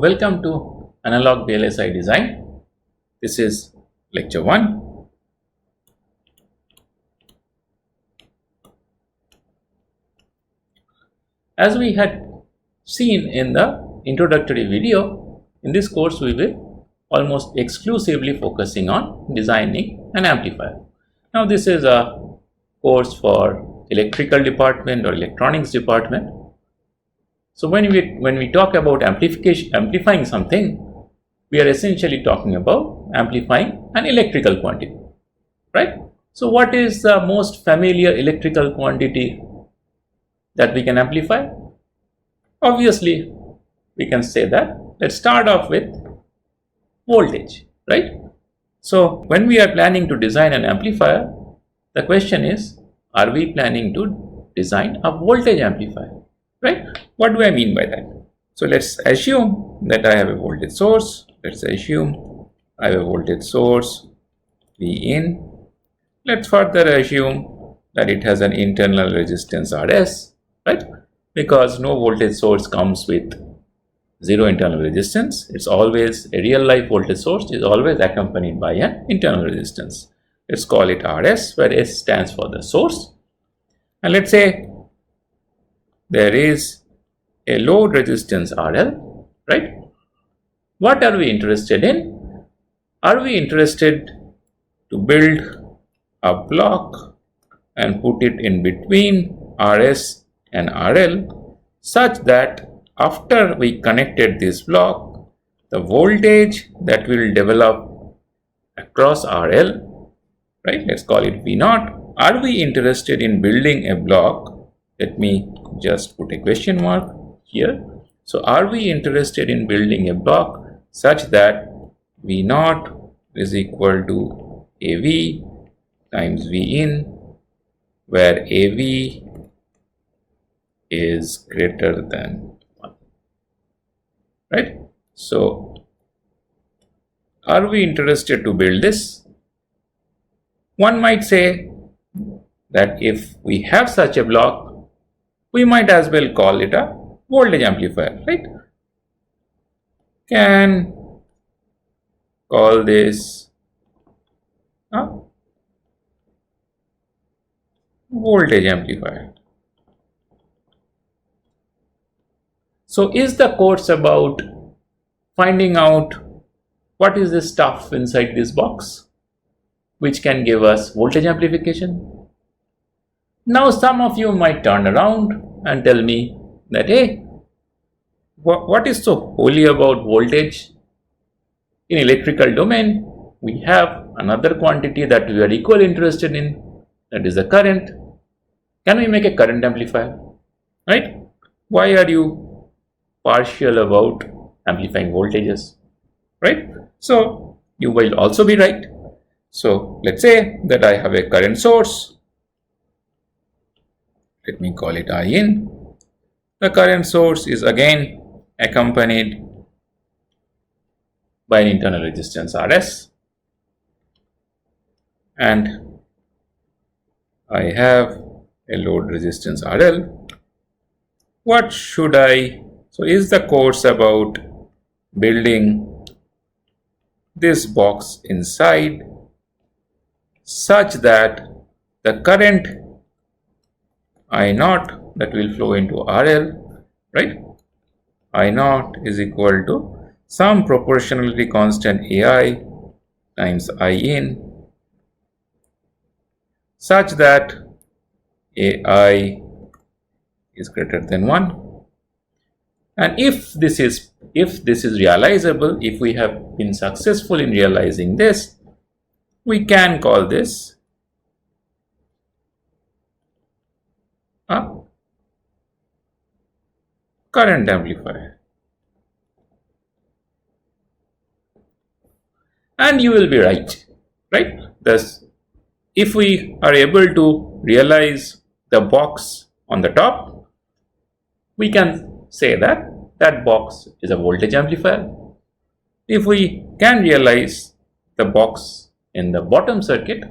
Welcome to Analog VLSI Design. This is lecture 1. As we had seen in the introductory video, in this course we will almost exclusively focusing on designing an amplifier. Now this is a course for electrical department or electronics department. So when we talk about amplifying something, we are essentially talking about amplifying an electrical quantity, right? So what is the most familiar electrical quantity that we can amplify? Obviously, we can say that. Let's start off with voltage, right? So when we are planning to design an amplifier, the question is, are we planning to design a voltage amplifier? Right? What do I mean by that? So let's assume that I have a voltage source. Let's assume I have a voltage source V in. Let's further assume that it has an internal resistance Rs, right? Because no voltage source comes with zero internal resistance. It's always a real life voltage source is always accompanied by an internal resistance. Let's call it Rs, where S stands for the source. And let's say there is a load resistance RL, right? What are we interested in? Are we interested to build a block and put it in between RS and RL such that after we connected this block, the voltage that will develop across RL, right? Let's call it V0. Are we interested in building a block? Let me just put a question mark here. So are we interested in building a block such that V0 is equal to AV times V in, where AV is greater than 1, right? So are we interested to build this? One might say that if we have such a block, we might as well call it a voltage amplifier, right? Can call this a voltage amplifier. So is the course about finding out what is the stuff inside this box which can give us voltage amplification? Now some of you might turn around and tell me that, hey, what is so holy about voltage? In electrical domain, we have another quantity that we are equally interested in, that is the current. Can we make a current amplifier, right? Why are you partial about amplifying voltages, right? So you will also be right. So let's say that I have a current source. Let me call it I in. The current source is again accompanied by an internal resistance Rs, and I have a load resistance RL. What should I? So is the course about building this box inside such that the current I0 that will flow into RL, right? I0 is equal to some proportionality constant AI times I in such that AI is greater than 1. And if this is realizable, if we have been successful in realizing this, we can call this a current amplifier. And you will be right? Thus, if we are able to realize the box on the top, we can say that that box is a voltage amplifier. If we can realize the box in the bottom circuit,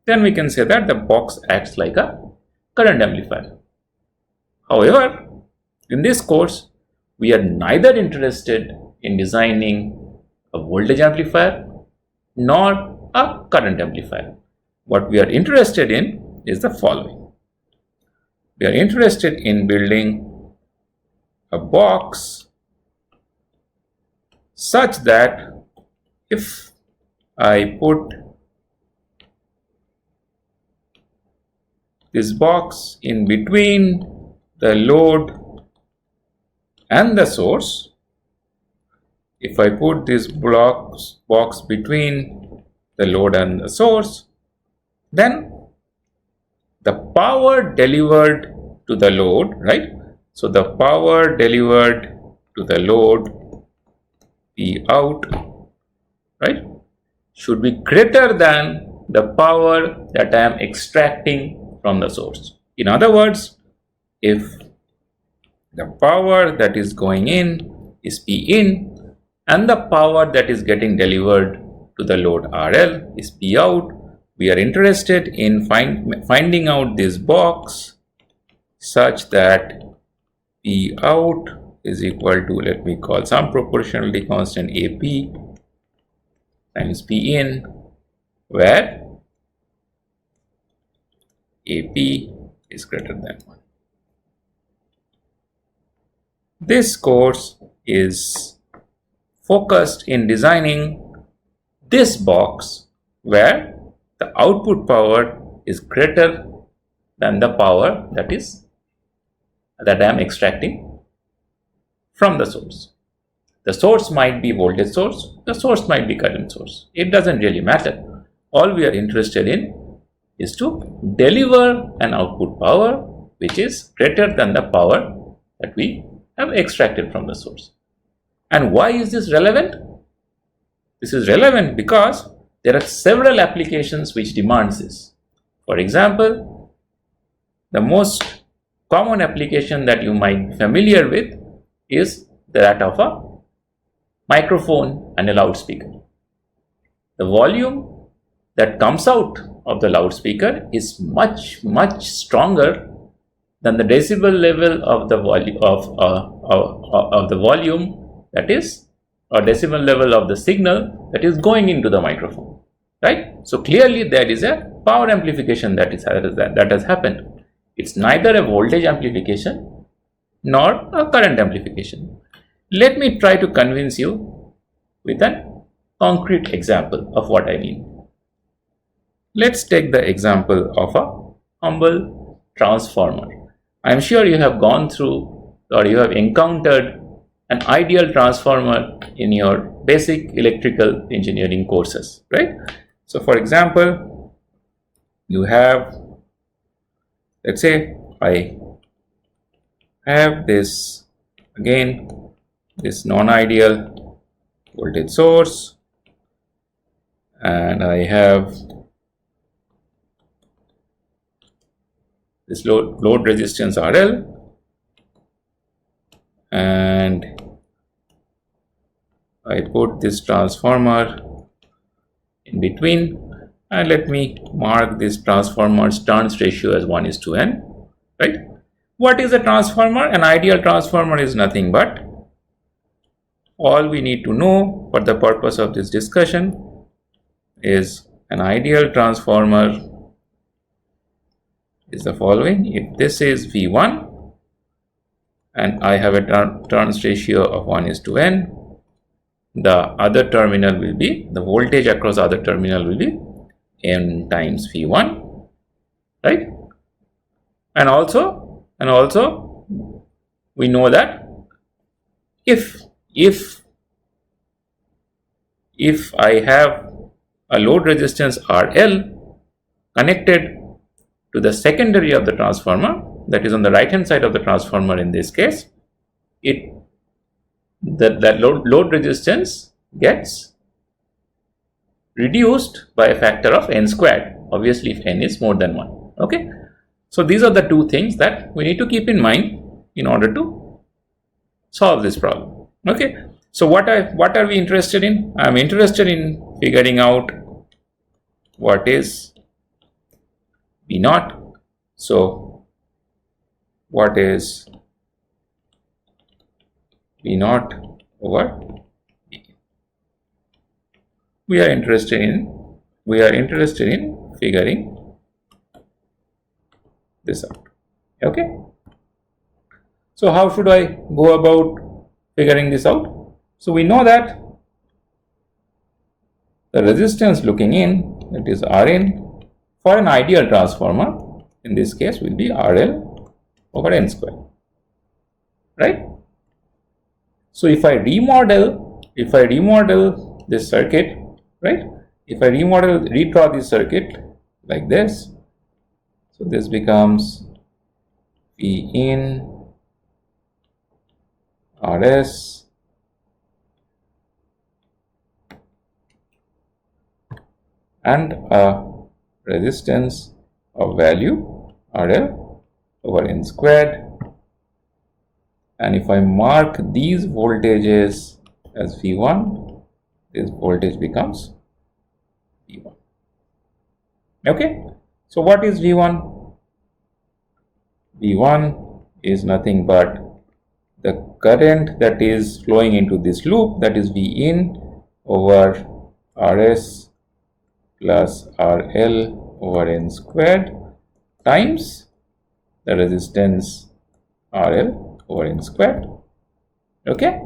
then we can say that the box acts like a current amplifier. However, in this course, we are neither interested in designing a voltage amplifier nor a current amplifier. What we are interested in is the following. We are interested in building a box such that if I put this box in between the load and the source, if I put this box between the load and the source, then the power delivered to the load, right? So the power delivered to the load, P out, right, should be greater than the power that I am extracting from the source. In other words, if the power that is going in is P in and the power that is getting delivered to the load RL is P out, we are interested in finding out this box such that P out is equal to, let me call some proportionality constant AP times P in, where AP is greater than 1. This course is focused in designing this box where the output power is greater than the power that I am extracting from the source. The source might be voltage source, the source might be current source. It doesn't really matter. All we are interested in is to deliver an output power which is greater than the power that we have extracted from the source. And why is this relevant? This is relevant because there are several applications which demands this. For example, the most common application that you might be familiar with is that of a microphone and a loudspeaker. The volume that comes out of the loudspeaker is much stronger than the decibel level of the volume of the volume, that is, or decibel level of the signal that is going into the microphone, right? So clearly there is a power amplification that has happened. It's neither a voltage amplification nor a current amplification. Let me try to convince you with a concrete example of what I mean. Let's take the example of a humble transformer. I am sure you have gone through or you have encountered an ideal transformer in your basic electrical engineering courses, right? So for example, you have, let's say I have this, again, this non-ideal voltage source, and I have this load resistance RL, and I put this transformer in between, and let me mark this transformer's turns ratio as 1:n, right? What is a transformer? An ideal transformer is nothing but, all we need to know for the purpose of this discussion is, an ideal transformer is the following. If this is V1 and I have a turns ratio of 1:n, the other terminal will be, the voltage across other terminal will be N times V1, right? And also we know that if I have a load resistance RL connected to the secondary of the transformer, that is on the right hand side of the transformer in this case, that load resistance gets reduced by a factor of n squared, obviously if n is more than 1. Okay, so these are the two things that we need to keep in mind in order to solve this problem. Okay, so what are we interested in? I am interested in figuring out what is V0. So what is V0 over we are interested in figuring this out. Okay. So how should I go about figuring this out? So we know that the resistance looking in, that is Rn, for an ideal transformer, in this case will be RL over N square, right? So if I remodel this circuit, right? If I redraw this circuit like this, so this becomes V in Rs and a resistance of value RL over N squared. And if I mark these voltages as V1, this voltage becomes V1. Okay. So what is V1? V1 is nothing but the current that is flowing into this loop, that is V in over Rs plus RL over N squared times the resistance RL over N squared. Okay.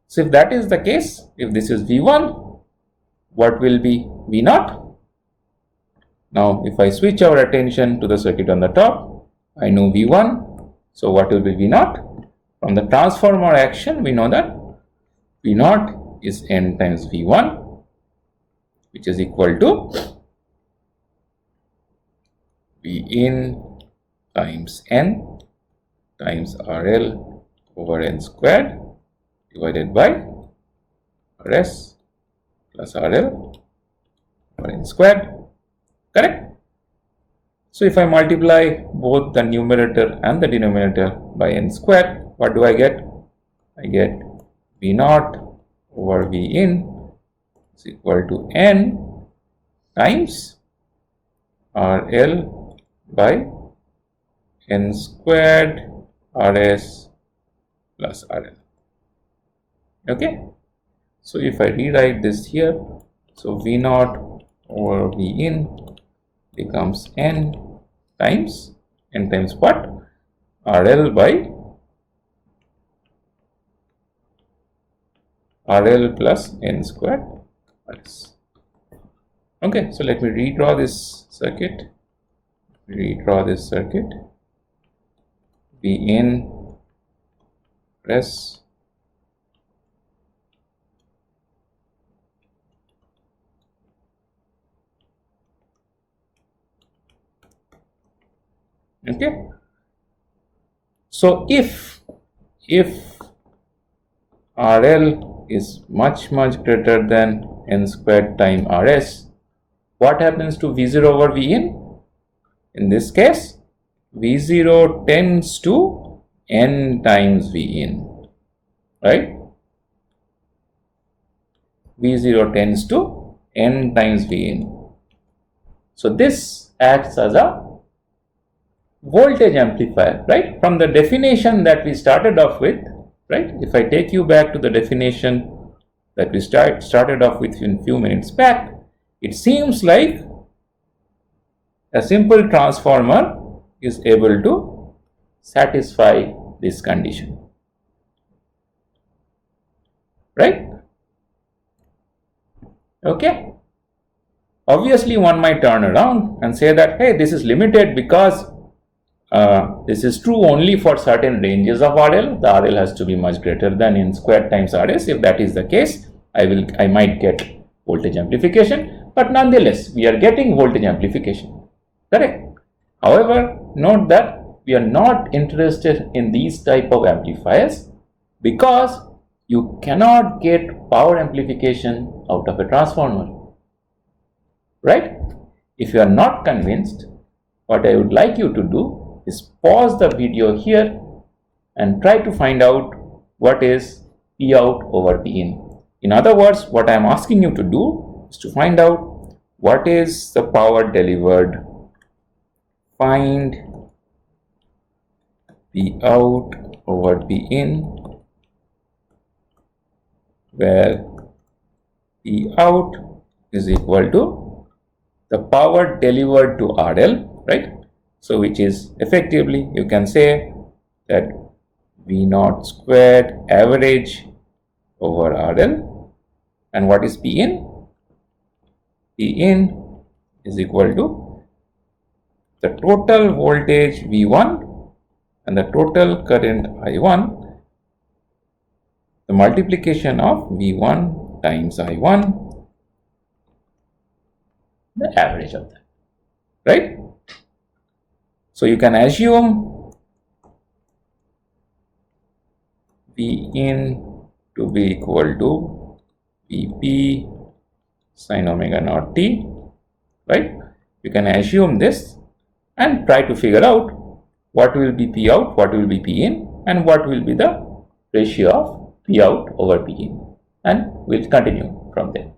So if that is the case, if this is V1, what will be V0? Now if I switch our attention to the circuit on the top, I know V1. So what will be V0? From the transformer action, we know that V0 is N times V1, which is equal to V in times N times RL over N squared divided by Rs plus RL over N squared. Correct? So if I multiply both the numerator and the denominator by N squared, what do I get? I get V0 over V in is equal to N times RL by N squared Rs plus RL. Okay. So if I rewrite this here, so V0 over V in becomes N times what? RL by RL plus N squared Rs. Okay, so let me redraw this circuit. V in Rs okay. So if RL is much greater than N squared time Rs, what happens to V0 over V in? In this case, V0 tends to N times V in, right? V0 tends to N times V in. So this acts as a voltage amplifier, right? From the definition that we started off with, right? If I take you back to the definition that we started off with a few minutes back, it seems like a simple transformer is able to satisfy this condition, right? Okay. Obviously, one might turn around and say that, hey, this is limited because this is true only for certain ranges of RL. The RL has to be much greater than N squared times Rs. If that is the case, I might get voltage amplification, but nonetheless, we are getting voltage amplification. Correct. However, note that we are not interested in these type of amplifiers because you cannot get power amplification out of a transformer, right? If you are not convinced, what I would like you to do is pause the video here and try to find out what is P out over P in. In other words, what I am asking you to do is to find out what is the power delivered. Find P out over P in, where P out is equal to the power delivered to RL, right? So which is effectively, you can say that V naught squared average over RL. And what is P in? P in is equal to the total voltage V1 and the total current I1, the multiplication of V1 times I1, the average of that, right? So you can assume V in to be equal to Vp sin omega naught t, right? You can assume this and try to figure out what will be P out, what will be P in, and what will be the ratio of P out over P in, and we'll continue from there.